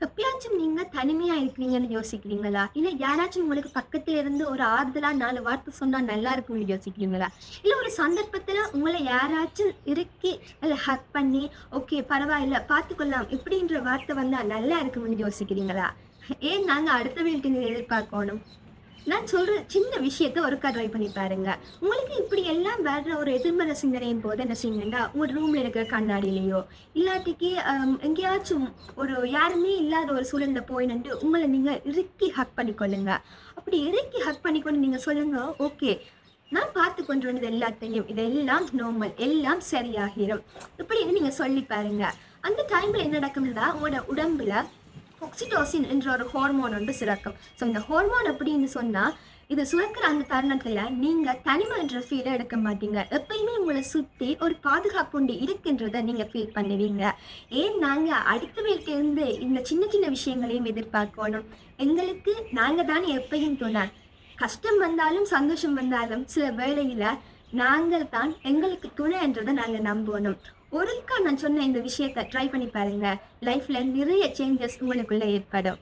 எப்பயாச்சும் நீங்க தனிமையா இருக்கிறீங்கன்னு யோசிக்கிறீங்களா? இல்ல யாராச்சும் உங்களுக்கு பக்கத்துல இருந்து ஒரு ஆறுதலா 4 வார்த்தை சொன்னா நல்லா இருக்கும்னு யோசிக்கிறீங்களா? இல்ல ஒரு சந்தர்ப்பத்துல உங்கள யாராச்சும் இறுக்கி இல்ல ஹக் பண்ணி, "ஓகே பரவாயில்ல பார்த்துக்கொள்ளலாம்" இப்படின்ற வார்த்தை வந்தா நல்லா இருக்கும்னு யோசிக்கிறீங்களா? ஏன் நாங்க அடுத்தவங்கள்ட்ட இருந்து எதிர்பார்க்கணும்? நான் சொல்ற சின்ன விஷயத்த ஒருக்கா ட்ரை பண்ணி பாருங்க. உங்களுக்கு இப்படி எல்லாம் வர்ற ஒரு எதிர்மறை சிந்தனையின் போது என்ன செய்யுங்கன்னா, உங்க ரூம்ல இருக்கிற கண்ணாடிலயோ, இல்லாட்டிக்கு எங்கேயாச்சும் ஒரு யாருமே இல்லாத ஒரு சூழல்ல போய் நின்று உங்கள நீங்க இறுக்கி ஹக் பண்ணிக்கொள்ளுங்க. அப்படி இறுக்கி ஹக் பண்ணிக்கொண்டு நீங்க சொல்லுங்க, "ஓகே. நான் பார்த்துக் கொண்டிருந்தது எல்லாத்தையும். இதெல்லாம் நார்மல். எல்லாம் சரியாகிரும்." இப்படின்னு நீங்க சொல்லி பாருங்க. அந்த டைம்ல என்ன நடக்கும்னா, உங்களோட உடம்புல ஆக்சிடோசின் என்ற ஒரு ஹார்மோன் வந்து சுரக்கும். ஸோ இந்த ஹார்மோன் அப்படின்னு சொன்னா, இது சுரக்கிற அந்த தருணத்துல நீங்க தனிமை என்ற ஃபீல எடுக்க மாட்டீங்க. எப்பயுமே உங்கள சுத்தி ஒரு பாதுகாப்பு ஒன்று இருக்கின்றத நீங்க ஃபீல் பண்ணுவீங்க. ஏன் நாங்க அடுத்தவங்கள்ட்டேருந்து இந்த சின்ன சின்ன விஷயங்களையும் எதிர்பார்க்கணும். எங்களுக்கு நாங்க தானே எப்பயும் துணை. கஷ்டம் வந்தாலும், சந்தோஷம் வந்தாலும் சில வேளையில நாங்கள் தான் எங்களுக்கு துணைன்றத நாங்க நம்பணும். ஒருக்கா நான் சொன்ன இந்த விஷயத்த ட்ரை பண்ணி பாருங்க. லைஃப்ல நிறைய சேஞ்சஸ் உங்களுக்குள்ள ஏற்படும்.